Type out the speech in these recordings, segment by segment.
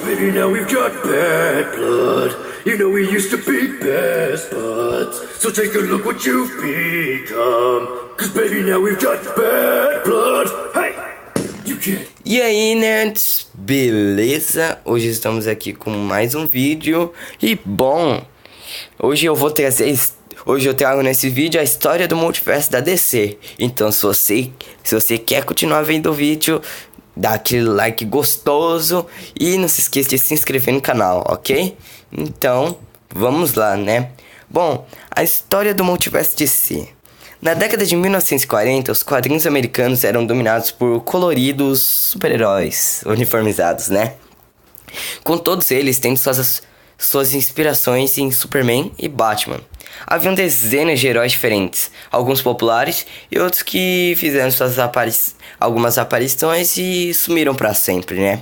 baby, now we've got bad blood. You know we used to be best buds. So take a look what you've become. Cause baby, now we've got bad blood. Hey, you can't. E aí, nerds, beleza? Hoje estamos aqui com mais um vídeo. E bom, hoje eu trago nesse vídeo a história do multiverso da DC. Então se você quer continuar vendo o vídeo, dá aquele like gostoso e não se esqueça de se inscrever no canal, ok? Então, vamos lá, né? Bom, a história do multiverso DC. Na década de 1940, os quadrinhos americanos eram dominados por coloridos super-heróis uniformizados, né? Com todos eles tendo suas inspirações em Superman e Batman. Haviam dezenas de heróis diferentes, alguns populares e outros que fizeram algumas aparições e sumiram para sempre, né?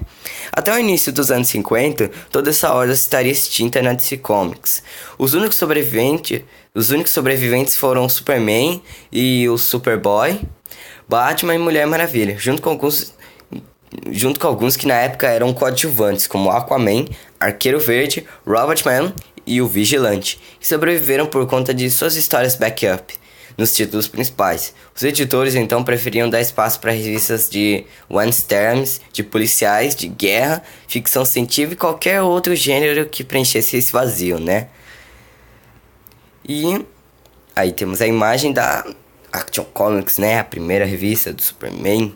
Até o início dos anos 50, toda essa horda estaria extinta na DC Comics. Os únicos sobreviventes foram o Superman e o Superboy, Batman e Mulher Maravilha, junto com alguns que na época eram coadjuvantes, como Aquaman, Arqueiro Verde, Robotman e o Vigilante, que sobreviveram por conta de suas histórias backup nos títulos principais. Os editores então preferiam dar espaço para revistas de westerns, de policiais, de guerra, ficção científica e qualquer outro gênero que preenchesse esse vazio, né? E aí temos a imagem da Action Comics, né? A primeira revista do Superman.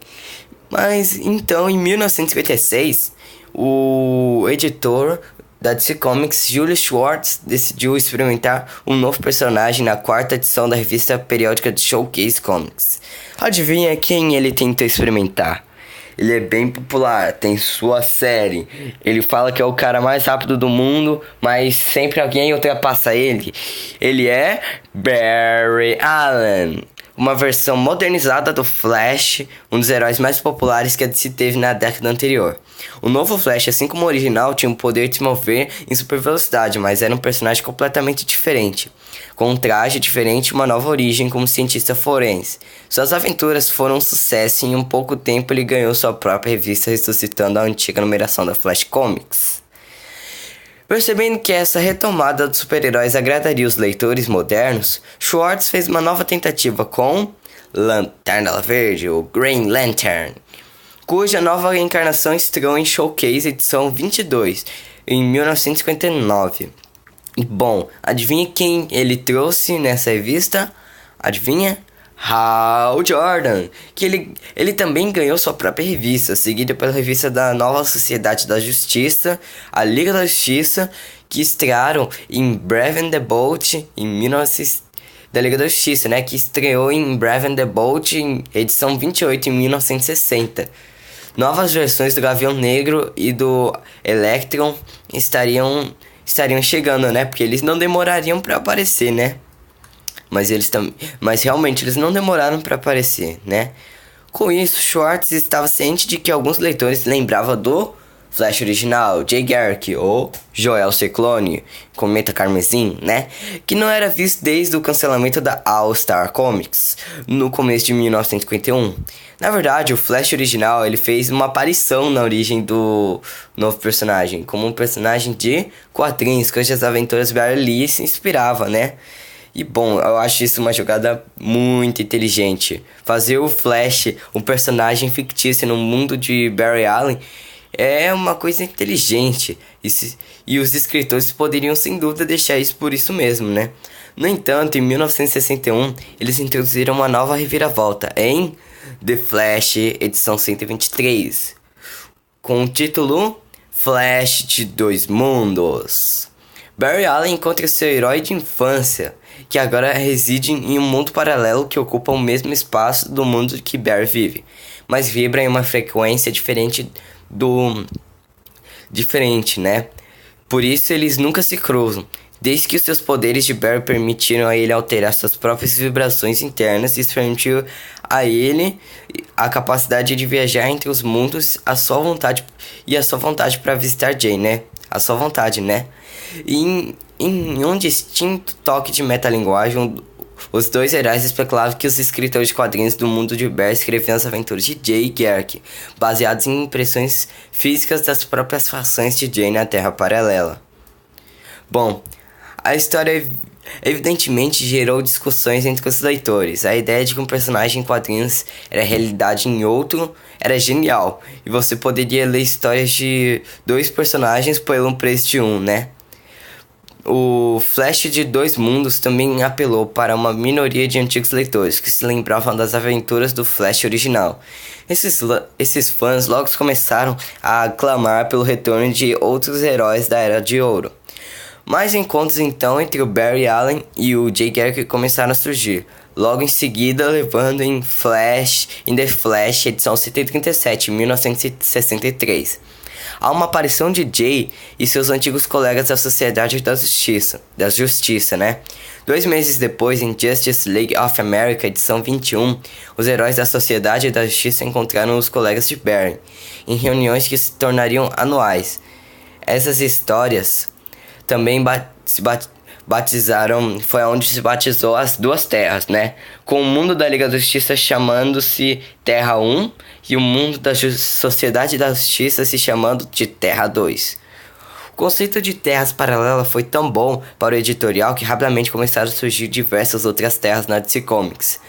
Mas então, em 1956, o editor da DC Comics, Julius Schwartz, decidiu experimentar um novo personagem na quarta edição da revista periódica de Showcase Comics. Adivinha quem ele tentou experimentar? Ele é bem popular, tem sua série. Ele fala que é o cara mais rápido do mundo, mas sempre alguém ultrapassa ele. Ele é Barry Allen, uma versão modernizada do Flash, um dos heróis mais populares que a DC teve na década anterior. O novo Flash, assim como o original, tinha o poder de se mover em super velocidade, mas era um personagem completamente diferente, com um traje diferente e uma nova origem como cientista forense. Suas aventuras foram um sucesso e em um pouco tempo ele ganhou sua própria revista, ressuscitando a antiga numeração da Flash Comics. Percebendo que essa retomada dos super-heróis agradaria os leitores modernos, Schwartz fez uma nova tentativa com Lanterna Verde, o Green Lantern, cuja nova encarnação estreou em Showcase edição 22, em 1959. E bom, adivinha quem ele trouxe nessa revista? Adivinha? Hal Jordan, que ele também ganhou sua própria revista, seguida pela revista da Nova Sociedade da Justiça, a Liga da Justiça, que estrearam em Brave and the Bold da Liga da Justiça, né, que estreou em Brave and the Bold em edição 28 em 1960. Novas versões do Gavião Negro e do Electron estariam chegando, né, porque eles não demorariam para aparecer, né? Mas realmente eles não demoraram para aparecer, né? Com isso, Schwartz estava ciente de que alguns leitores lembravam do Flash original, Jay Garrick ou Joel Ciclone, Cometa Carmesim, né? Que não era visto desde o cancelamento da All Star Comics, no começo de 1951. Na verdade, o Flash original ele fez uma aparição na origem do novo personagem, como um personagem de quadrinhos, cujas aventuras Barry Lee se inspirava, né? E bom, eu acho isso uma jogada muito inteligente. Fazer o Flash um personagem fictício no mundo de Barry Allen é uma coisa inteligente. E os escritores poderiam sem dúvida deixar isso por isso mesmo, né? No entanto, em 1961, eles introduziram uma nova reviravolta em The Flash, edição 123, com o título Flash de Dois Mundos. Barry Allen encontra seu herói de infância, que agora reside em um mundo paralelo que ocupa o mesmo espaço do mundo que Barry vive, mas vibra em uma frequência diferente, né? Por isso eles nunca se cruzam, desde que os seus poderes de Barry permitiram a ele alterar suas próprias vibrações internas e isso permitiu a ele a capacidade de viajar entre os mundos à sua vontade para visitar Jay, né? À sua vontade, né? Em um distinto toque de metalinguagem, Os dois heróis especulavam que os escritores de quadrinhos do mundo de Barry escreviam as aventuras de Jay e Garrick, baseados em impressões físicas das próprias fações de Jay na Terra Paralela. Bom, a história evidentemente gerou discussões entre os leitores. A ideia de que um personagem em quadrinhos era realidade em outro era genial, e você poderia ler histórias de dois personagens por um preço de um, né? O Flash de Dois Mundos também apelou para uma minoria de antigos leitores que se lembravam das aventuras do Flash original. Esses fãs logo começaram a clamar pelo retorno de outros heróis da Era de Ouro. Mais encontros então entre o Barry Allen e o Jay Garrick começaram a surgir, logo em seguida levando em The Flash, edição 137, 1963. Há uma aparição de Jay e seus antigos colegas da Sociedade da Justiça, né? 2 meses depois, em Justice League of America, edição 21, os heróis da Sociedade da Justiça encontraram os colegas de Barry, em reuniões que se tornariam anuais. Essas histórias também batizaram, foi onde se batizou as duas terras, né? Com o mundo da Liga da Justiça chamando-se Terra 1 e o mundo da Sociedade da Justiça se chamando de Terra 2. O conceito de terras paralelas foi tão bom para o editorial que rapidamente começaram a surgir diversas outras terras na DC Comics.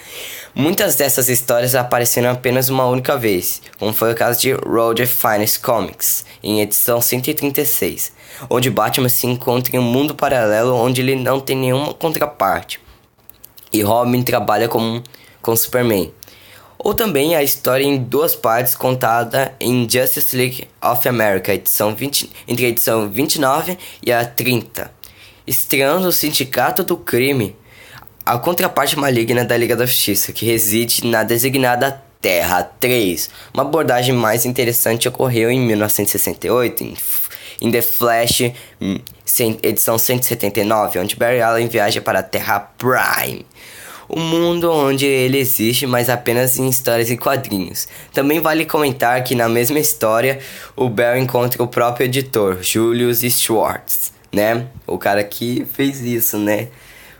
Muitas dessas histórias apareceram apenas uma única vez, como foi o caso de Road Finest Comics, em edição 136, onde Batman se encontra em um mundo paralelo onde ele não tem nenhuma contraparte, e Robin trabalha com Superman. Ou também a história em 2 partes contada em Justice League of America, entre a edição 29 e a 30, estreando o Sindicato do Crime, a contraparte maligna da Liga da Justiça, que reside na designada Terra 3. Uma abordagem mais interessante ocorreu em 1968, em The Flash, edição 179, onde Barry Allen viaja para a Terra Prime, o mundo onde ele existe, mas apenas em histórias e quadrinhos. Também vale comentar que na mesma história, o Barry encontra o próprio editor, Julius Schwartz, né? O cara que fez isso, né?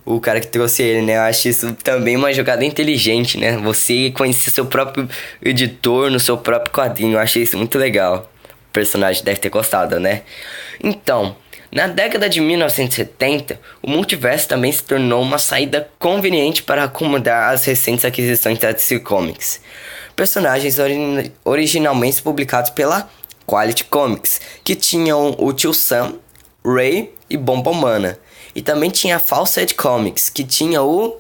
O cara que trouxe ele, né? Eu acho isso também uma jogada inteligente, né? Você conhecer seu próprio editor no seu próprio quadrinho. Eu achei isso muito legal. O personagem deve ter gostado, né? Então, na década de 1970, o multiverso também se tornou uma saída conveniente para acomodar as recentes aquisições da DC Comics. Personagens originalmente publicados pela Quality Comics, que tinham o Tio Sam, Ray e Bomba Humana. E também tinha a Fawcett Comics, que tinha o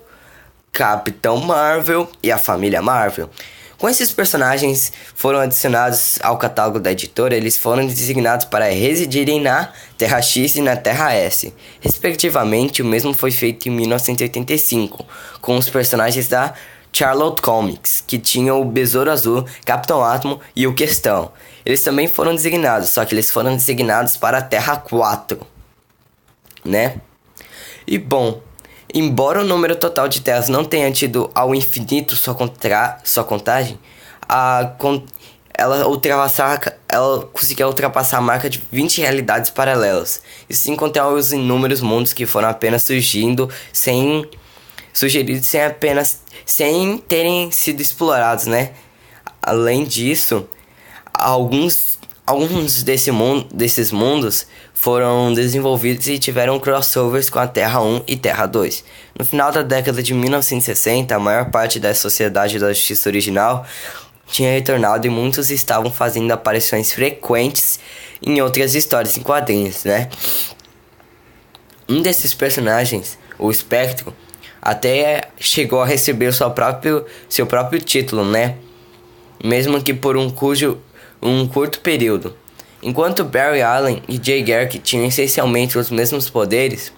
Capitão Marvel e a família Marvel. Com esses personagens foram adicionados ao catálogo da editora, eles foram designados para residirem na Terra X e na Terra S, respectivamente. O mesmo foi feito em 1985, com os personagens da Charlotte Comics, que tinham o Besouro Azul, Capitão Átomo e o Questão. Eles também foram designados, só que eles foram designados para a Terra 4, né? E bom, embora o número total de terras não tenha tido ao infinito sua contagem, ela conseguiu ultrapassar a marca de 20 realidades paralelas, e sem contar os inúmeros mundos que foram apenas sem terem sido explorados, né? Além disso, alguns desses mundos foram desenvolvidos e tiveram crossovers com a Terra 1 e Terra 2. No final da década de 1960, a maior parte da Sociedade da Justiça original tinha retornado e muitos estavam fazendo aparições frequentes em outras histórias em quadrinhos, né? Um desses personagens, o Espectro, até chegou a receber seu próprio título, né? Mesmo que por um curto período. Enquanto Barry Allen e Jay Garrick tinham essencialmente os mesmos poderes,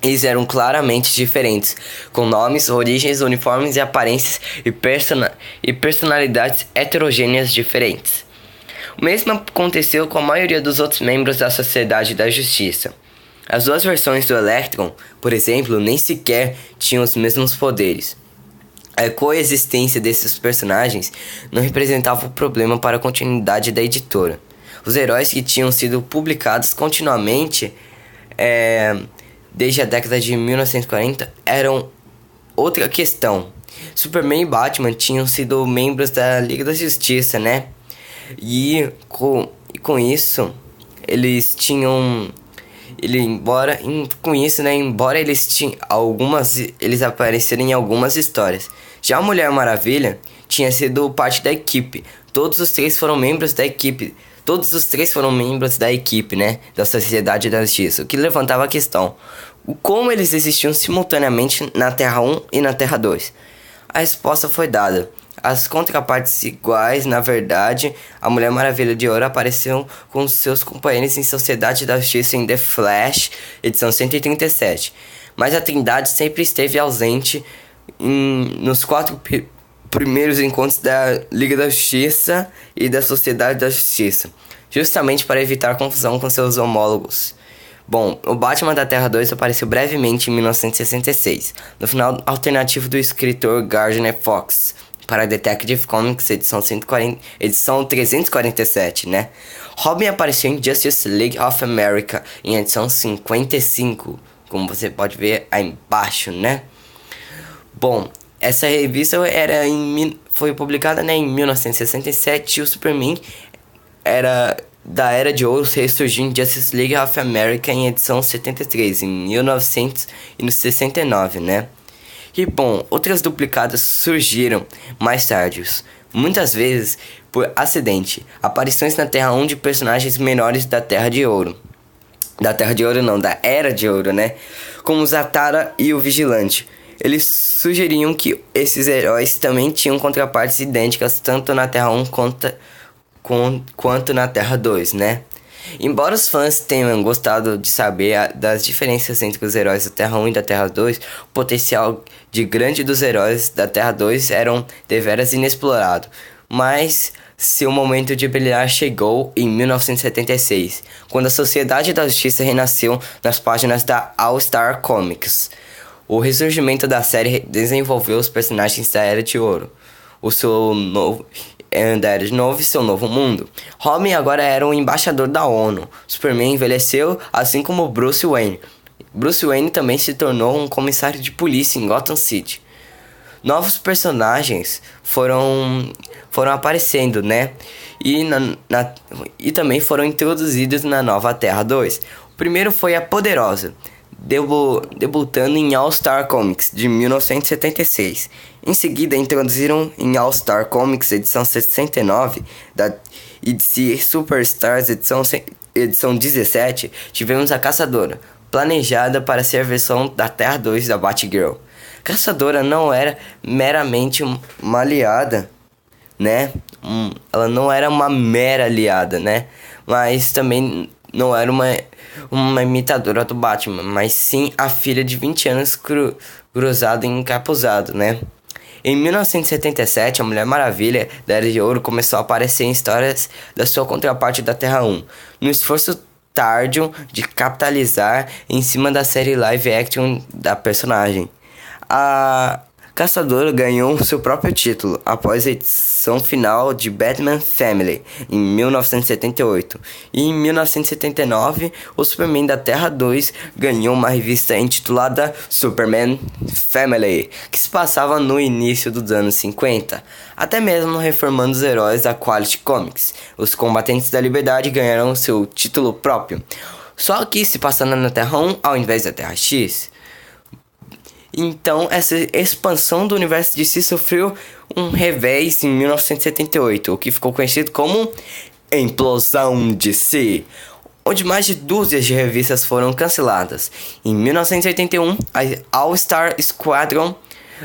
eles eram claramente diferentes, com nomes, origens, uniformes e aparências e personalidades heterogêneas diferentes. O mesmo aconteceu com a maioria dos outros membros da Sociedade da Justiça. As duas versões do Electron, por exemplo, nem sequer tinham os mesmos poderes. A coexistência desses personagens não representava um problema para a continuidade da editora. Os heróis que tinham sido publicados continuamente desde a década de 1940 eram outra questão. Superman e Batman tinham sido membros da Liga da Justiça, né? E com isso, eles tinham... embora eles apareceram em algumas histórias. Já a Mulher Maravilha tinha sido parte da equipe. Todos os três foram membros da equipe, né? Da Sociedade da Justiça. O que levantava a questão: como eles existiam simultaneamente na Terra 1 e na Terra 2? A resposta foi dada. As contrapartes iguais, na verdade, a Mulher Maravilha de Ouro apareceu com seus companheiros em Sociedade da Justiça em The Flash, edição 137. Mas a Trindade sempre esteve ausente nos 4 primeiros encontros da Liga da Justiça e da Sociedade da Justiça, justamente para evitar confusão com seus homólogos. Bom, o Batman da Terra 2 apareceu brevemente em 1966, no final alternativo do escritor Gardner Fox, para Detective Comics, edição 347, né? Robin apareceu em Justice League of America, em edição 55, como você pode ver aí embaixo, né? Bom, essa revista foi publicada, né, em 1967, e o Superman da Era de Ouro ressurgiu em Justice League of America em edição 73, em 1969, né? E bom, outras duplicadas surgiram mais tarde, muitas vezes por acidente, aparições na Terra 1 de personagens menores da Terra de Ouro. Da Era de Ouro, né? Como Zatara e o Vigilante. Eles sugeriam que esses heróis também tinham contrapartes idênticas tanto na Terra 1 quanto na Terra 2, né? Embora os fãs tenham gostado de saber das diferenças entre os heróis da Terra 1 e da Terra 2, o potencial de grande dos heróis da Terra 2 eram deveras inexplorado. Mas seu momento de brilhar chegou em 1976, quando a Sociedade da Justiça renasceu nas páginas da All Star Comics. O ressurgimento da série desenvolveu os personagens da Era de Ouro, seu novo mundo. Robin agora era um embaixador da ONU. Superman envelheceu, assim como Bruce Wayne. Bruce Wayne também se tornou um comissário de polícia em Gotham City. Novos personagens foram aparecendo, né? E também foram introduzidos na nova Terra 2. O primeiro foi a Poderosa, debutando em All Star Comics de 1976. Em seguida, introduziram em All Star Comics edição 69 da DC Superstars edição 17, tivemos a Caçadora, planejada para ser a versão da Terra 2 da Batgirl. Caçadora não era meramente uma aliada, né? Ela não era uma mera aliada, né? Mas também não era uma imitadora do Batman, mas sim a filha de 20 anos cruzado e encapuzado, né? Em 1977, a Mulher Maravilha da Era de Ouro começou a aparecer em histórias da sua contraparte da Terra 1, no esforço tardio de capitalizar em cima da série live action da personagem. A Caçadora ganhou seu próprio título após a edição final de Batman Family, em 1978. E em 1979, o Superman da Terra 2 ganhou uma revista intitulada Superman Family, que se passava no início dos anos 50, até mesmo reformando os heróis da Quality Comics. Os Combatentes da Liberdade ganharam seu título próprio, só que se passando na Terra 1 ao invés da Terra X. Então, essa expansão do universo DC sofreu um revés em 1978, o que ficou conhecido como Implosão DC, onde mais de dúzias de revistas foram canceladas. Em 1981, a All Star Squadron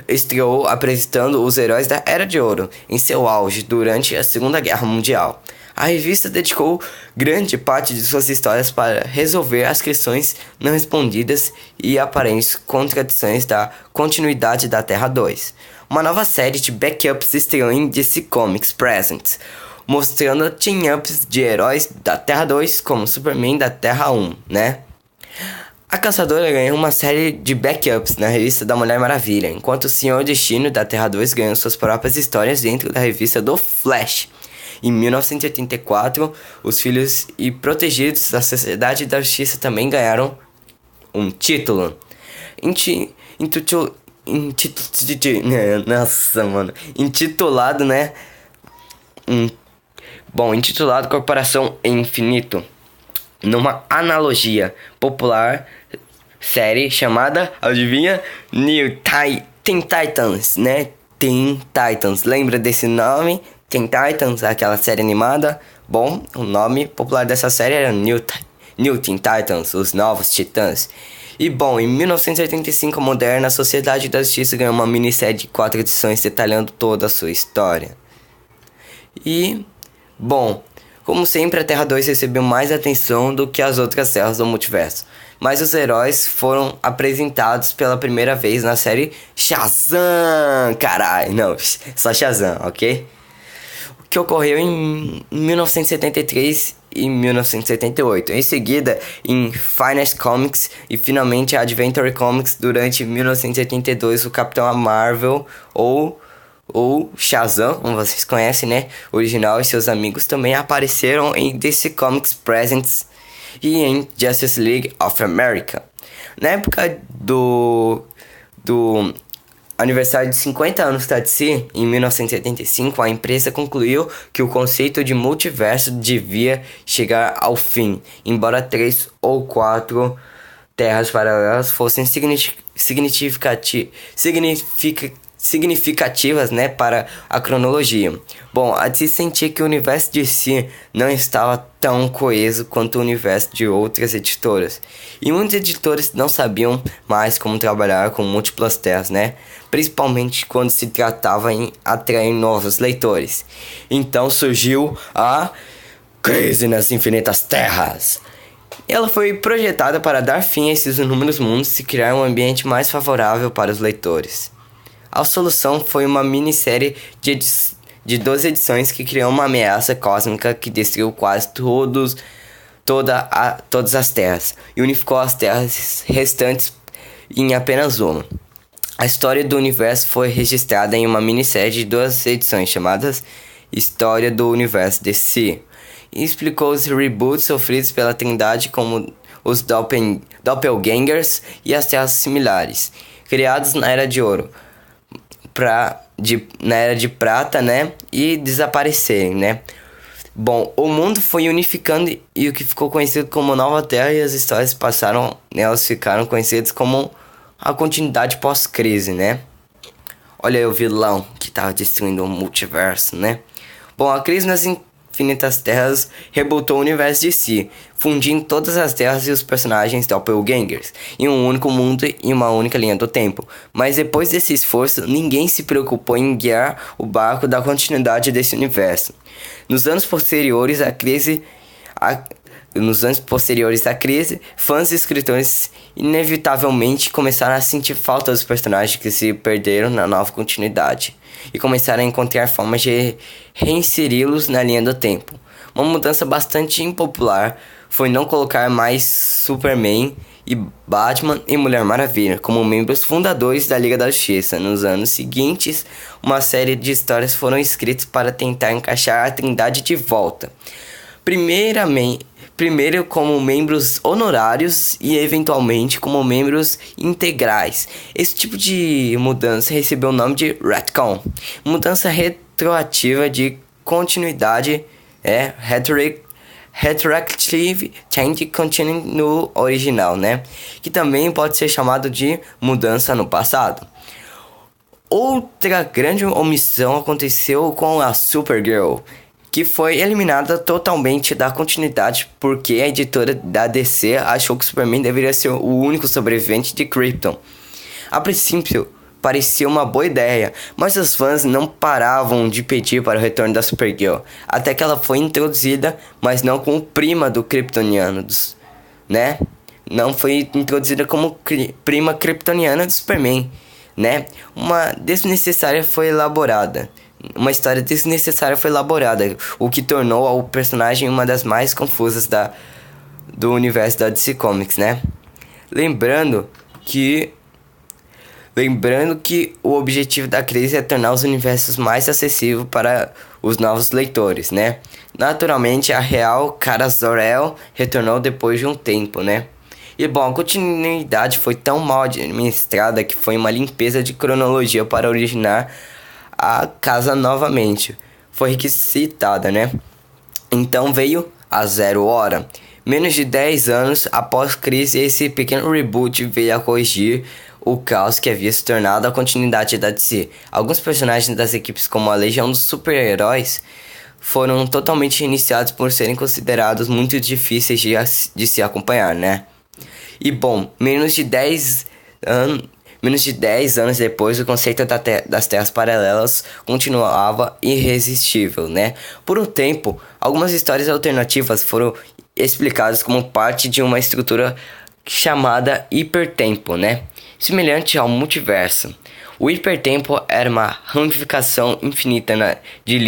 estreou apresentando os heróis da Era de Ouro em seu auge durante a Segunda Guerra Mundial. A revista dedicou grande parte de suas histórias para resolver as questões não respondidas e aparentes contradições da continuidade da Terra 2. Uma nova série de backups estreou em DC Comics Presents, mostrando team-ups de heróis da Terra 2 como Superman da Terra 1, né? A Caçadora ganhou uma série de backups na revista da Mulher Maravilha, enquanto o Senhor Destino da Terra 2 ganhou suas próprias histórias dentro da revista do Flash. Em 1984, os Filhos e Protegidos da Sociedade Nossa, mano. Intitulado, né? Intitulado Corporação Infinito. Numa analogia popular série chamada, adivinha? Teen Titans, né? Teen Titans. Lembra desse nome? Teen Titans, aquela série animada. Bom, o nome popular dessa série era New Teen Titans, os Novos Titãs. E bom, em 1985 a moderna Sociedade da Justiça ganhou uma minissérie de 4 edições detalhando toda a sua história. E, bom, como sempre a Terra 2 recebeu mais atenção do que as outras terras do multiverso. Mas os heróis foram apresentados pela primeira vez na série Shazam! Caralho, não, só Shazam, ok? O que ocorreu em 1973 e 1978. Em seguida, em Finest Comics e finalmente a Adventure Comics durante 1982, o Capitão Marvel ou Shazam, como vocês conhecem, né? O original e seus amigos também apareceram em DC Comics Presents e em Justice League of America. Na época do aniversário de 50 anos da DC, em 1975, a empresa concluiu que o conceito de multiverso devia chegar ao fim, embora 3 ou 4 terras paralelas fossem significativas, né, para a cronologia. Bom, a DC sentia que o universo de si não estava tão coeso quanto o universo de outras editoras. E muitos editores não sabiam mais como trabalhar com múltiplas terras, né? Principalmente quando se tratava em atrair novos leitores. Então surgiu a Crise nas Infinitas Terras. Ela foi projetada para dar fim a esses inúmeros mundos e criar um ambiente mais favorável para os leitores. A solução foi uma minissérie de 12 edições que criou uma ameaça cósmica que destruiu quase todas as terras e unificou as terras restantes em apenas uma. A história do universo foi registrada em uma minissérie de 2 edições chamadas História do Universo DC e explicou os reboots sofridos pela Trindade, como os Doppelgangers e as terras similares, criados na Era de Ouro, na Era de Prata, né, e desaparecerem, né. Bom, o mundo foi unificando e o que ficou conhecido como Nova Terra e as histórias elas ficaram conhecidas como a continuidade pós-crise, né. Olha aí o vilão que tava destruindo o multiverso, né. Bom, a crise nas Infinitas Terras rebootou o universo de si, fundindo todas as terras e os personagens doppelgangers em um único mundo e uma única linha do tempo. Mas depois desse esforço, ninguém se preocupou em guiar o barco da continuidade desse universo. Nos anos posteriores à crise, fãs e escritores inevitavelmente começaram a sentir falta dos personagens que se perderam na nova continuidade e começaram a encontrar formas de reinseri-los na linha do tempo. Uma mudança bastante impopular foi não colocar mais Superman e Batman e Mulher Maravilha como membros fundadores da Liga da Justiça. Nos anos seguintes, uma série de histórias foram escritas para tentar encaixar a Trindade de volta. Primeiro como membros honorários e eventualmente como membros integrais. Esse tipo de mudança recebeu o nome de retcon, mudança retroativa de continuidade, retroactive change continuing no original, né? Que também pode ser chamado de mudança no passado. Outra grande omissão aconteceu com a Supergirl, que foi eliminada totalmente da continuidade porque a editora da DC achou que Superman deveria ser o único sobrevivente de Krypton. A princípio, parecia uma boa ideia, mas os fãs não paravam de pedir para o retorno da Supergirl, até que ela foi introduzida, mas não como prima do kryptoniano, né? Não foi introduzida como prima kryptoniana do Superman, né? Uma história desnecessária foi elaborada, o que tornou o personagem uma das mais confusas do universo da DC Comics, né? Lembrando que o objetivo da crise é tornar os universos mais acessíveis para os novos leitores, né? Naturalmente, a real Kara Zor-El retornou depois de um tempo, né? E bom, a continuidade foi tão mal administrada que foi uma limpeza de cronologia para originar a casa novamente. Foi requisitada, né? Então veio a Zero Hora. Menos de 10 anos após crise, esse pequeno reboot veio a corrigir o caos que havia se tornado a continuidade da DC. Alguns personagens das equipes, como a Legião dos Super-Heróis, foram totalmente iniciados por serem considerados muito difíceis de se acompanhar, né? E bom, menos de 10 anos depois, o conceito das terras paralelas continuava irresistível, né? Por um tempo, algumas histórias alternativas foram explicadas como parte de uma estrutura chamada hipertempo, né? Semelhante ao multiverso. O hipertempo era uma ramificação infinita de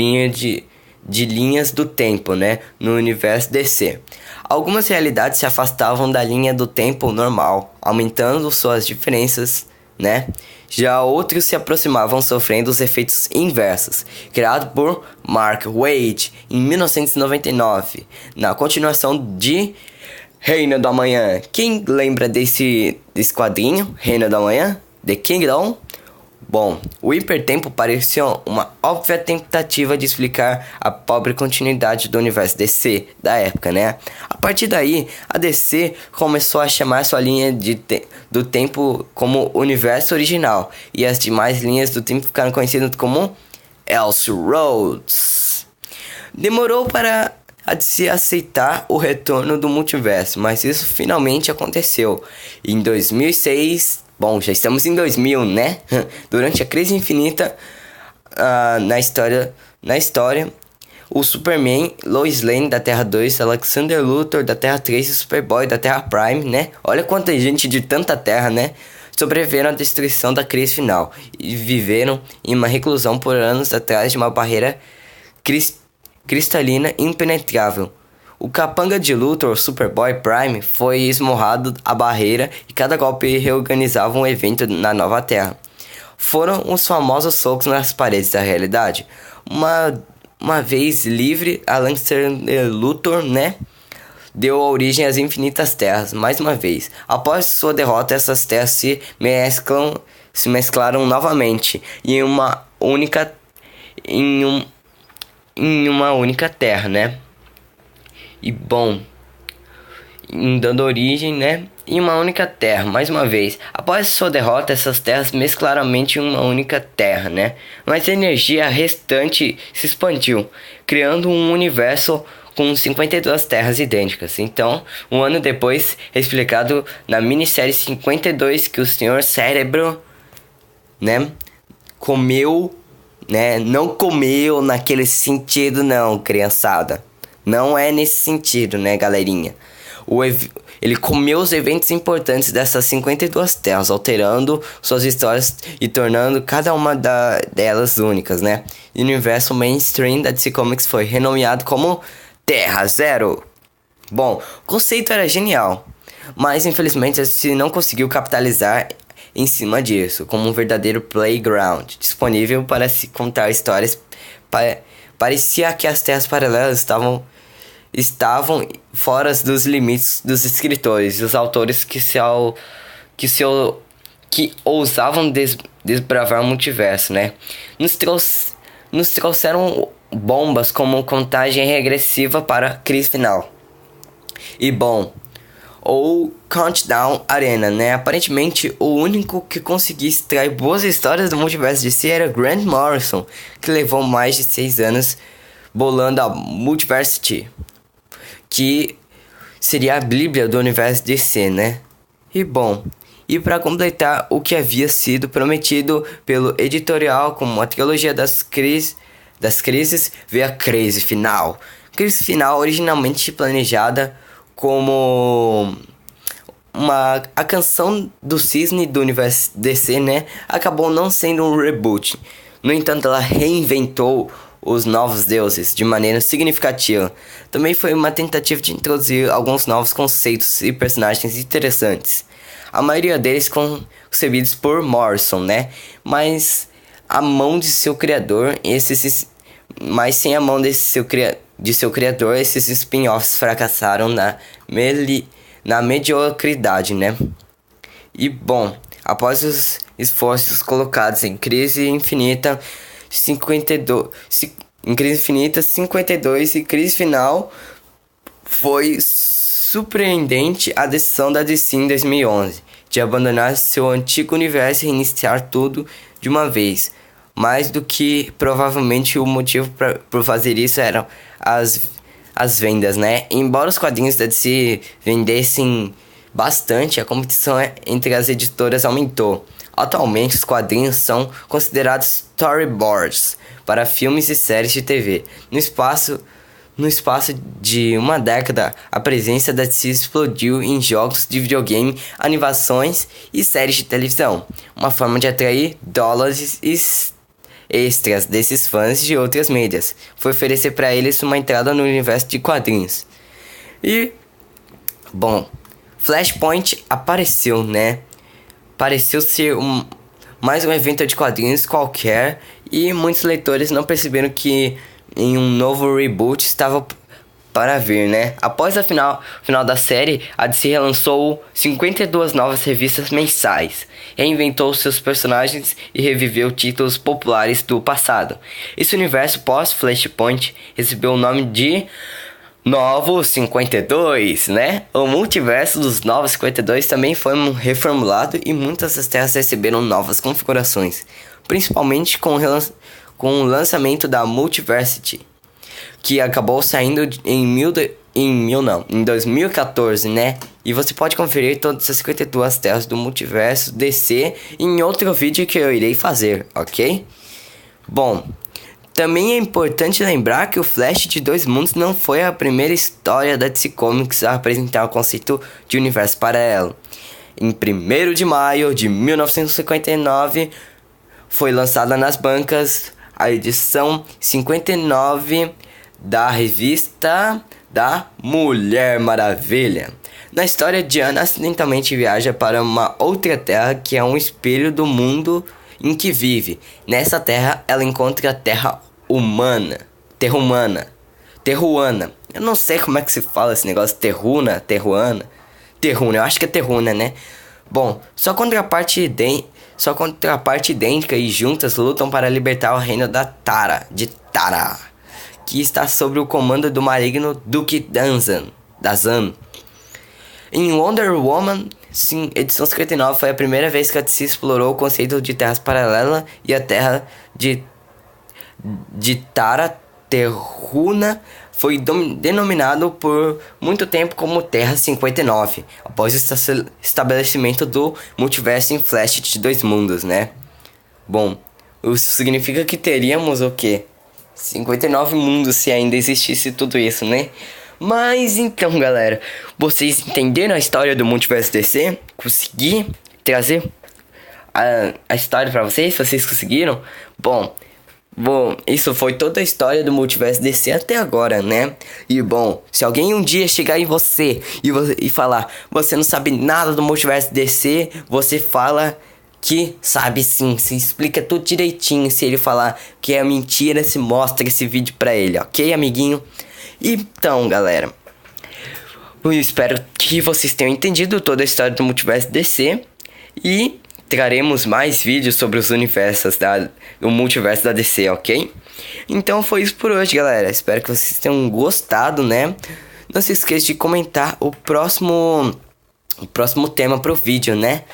linhas do tempo, né? No universo DC. Algumas realidades se afastavam da linha do tempo normal, aumentando suas diferenças, né? Já outros se aproximavam sofrendo os efeitos inversos, criado por Mark Waid em 1999, na continuação de Reino do Amanhã. Quem lembra desse quadrinho, Reino do Amanhã? The Kingdom? Bom, o hipertempo parecia uma óbvia tentativa de explicar a pobre continuidade do universo DC da época, né? A partir daí, a DC começou a chamar sua linha do tempo como universo original, e as demais linhas do tempo ficaram conhecidas como Elseworlds. Demorou para a DC aceitar o retorno do multiverso, mas isso finalmente aconteceu. Em 2006... Bom, já estamos em 2000, né? Durante a crise infinita na história, o Superman, Lois Lane da Terra 2, Alexander Luthor da Terra 3 e Superboy da Terra Prime, né? Olha quanta gente de tanta terra, né? Sobreviveram à destruição da crise final e viveram em uma reclusão por anos atrás de uma barreira cristalina impenetrável. O capanga de Luthor, Superboy Prime, foi esmurrado à barreira e cada golpe reorganizava um evento na nova Terra. Foram os famosos socos nas paredes da realidade. Uma vez livre, Alexander Luthor, né, deu origem às infinitas terras, mais uma vez. Após sua derrota, essas terras se mesclaram novamente em uma única terra, né? E bom, dando origem, né, em uma única terra, mais uma vez. Após sua derrota, essas terras mesclaram em uma única terra, né? Mas a energia restante se expandiu, criando um universo com 52 terras idênticas. Então, um ano depois, é explicado na minissérie 52 que o Senhor Cérebro, né, comeu, né? Não comeu naquele sentido não, criançada. Não é nesse sentido, né, galerinha? Ele comeu os eventos importantes dessas 52 terras, alterando suas histórias e tornando cada uma delas únicas, né? E o universo mainstream da DC Comics foi renomeado como Terra Zero. Bom, o conceito era genial, mas infelizmente a DC não conseguiu capitalizar em cima disso, como um verdadeiro playground, disponível para se contar histórias. Parecia que as terras paralelas estavam fora dos limites dos escritores e os autores que ousavam desbravar o multiverso, né? Nos trouxeram bombas como contagem regressiva para a crise final. E bom, ou Countdown Arena, né? Aparentemente, o único que conseguia extrair boas histórias do multiverso DC era Grant Morrison, que levou mais de 6 anos bolando a Multiversity, que seria a bíblia do universo DC, né? E bom, e para completar o que havia sido prometido pelo editorial como uma trilogia das crises, veio a crise final. Crise final originalmente planejada como a canção do cisne do universo DC, né? Acabou não sendo um reboot. No entanto, ela reinventou os novos deuses de maneira significativa. Também foi uma tentativa de introduzir alguns novos conceitos e personagens interessantes. A maioria deles concebidos por Morrison, né? Mas a mão de seu criador, sem a mão de seu criador, esses spin-offs fracassaram na mediocridade, né? E bom, após os esforços colocados em crise infinita 52 e crise final, foi surpreendente a decisão da DC em 2011 de abandonar seu antigo universo e iniciar tudo de uma vez. Mais do que provavelmente o motivo por fazer isso eram as vendas, né? Embora os quadrinhos da DC vendessem bastante, a competição entre as editoras aumentou. Atualmente, os quadrinhos são considerados storyboards para filmes e séries de TV. No espaço de uma década, a presença da DC explodiu em jogos de videogame, animações e séries de televisão, uma forma de atrair dólares extras desses fãs de outras mídias. Foi oferecer para eles uma entrada no universo de quadrinhos. E, bom, Flashpoint apareceu, né? Pareceu ser mais um evento de quadrinhos qualquer e muitos leitores não perceberam que em um novo reboot estava para vir, né? Após o final da série, a DC relançou 52 novas revistas mensais, reinventou seus personagens e reviveu títulos populares do passado. Esse universo pós-Flashpoint recebeu o nome de Novos 52, né? O multiverso dos Novos 52 também foi reformulado e muitas das terras receberam novas configurações, principalmente com o lançamento da Multiversity, que acabou saindo em 2014, né? E você pode conferir todas as 52 terras do multiverso DC em outro vídeo que eu irei fazer, ok? Bom, também é importante lembrar que o Flash de Dois Mundos não foi a primeira história da DC Comics a apresentar o conceito de universo paralelo. Em 1º de maio de 1959, foi lançada nas bancas a edição 59 da revista da Mulher Maravilha. Na história, Diana acidentalmente viaja para uma outra terra que é um espelho do mundo em que vive. Nessa terra, ela encontra a Terra Humana. Terruana. Eu não sei como é que se fala esse negócio. Terruana. Eu acho que é Terruna, né? Bom, sua contraparte idêntica e juntas lutam para libertar o reino de Tara, que está sob o comando do maligno Duke Dazan. Em Wonder Woman, sim, edição 59 foi a primeira vez que a DC explorou o conceito de terras paralelas e a terra de Tara Terruna foi denominado por muito tempo como Terra 59, após o estabelecimento do multiverso em Flash de Dois Mundos, né? Bom, isso significa que teríamos o quê? 59 mundos se ainda existisse tudo isso, né? Mas então, galera, vocês entenderam a história do multiverso DC? Consegui trazer a história pra vocês? Vocês conseguiram? Bom, isso foi toda a história do multiverso DC até agora, né? E bom, se alguém um dia chegar em você e falar, você não sabe nada do multiverso DC, você fala que sabe sim, se explica tudo direitinho. Se ele falar que é mentira, se mostra esse vídeo pra ele, ok, amiguinho? Então, galera, eu espero que vocês tenham entendido toda a história do multiverso DC e traremos mais vídeos sobre os universos do multiverso da DC, ok? Então foi isso por hoje, galera. Espero que vocês tenham gostado, né? Não se esqueça de comentar o próximo tema pro vídeo, né?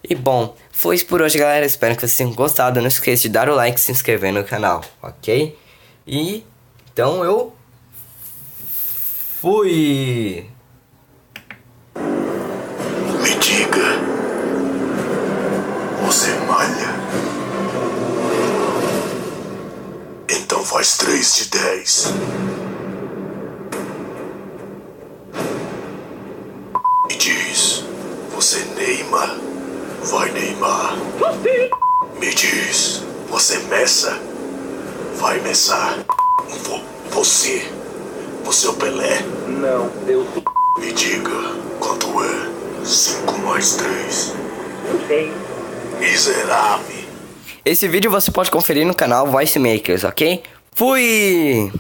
E bom, foi isso por hoje, galera. Espero que vocês tenham gostado. Não se esqueça de dar o like e se inscrever no canal, ok? E então eu fui! Me diga, você malha? Então faz 3 de 10. Me diz, você neima? Vai neimar. Me diz, você meça? Vai messar. Você é o Pelé? Não, eu sou. Me diga, quanto é 5 mais 3? Não sei. Miserável. Esse vídeo você pode conferir no canal Voice Makers, ok? Fui!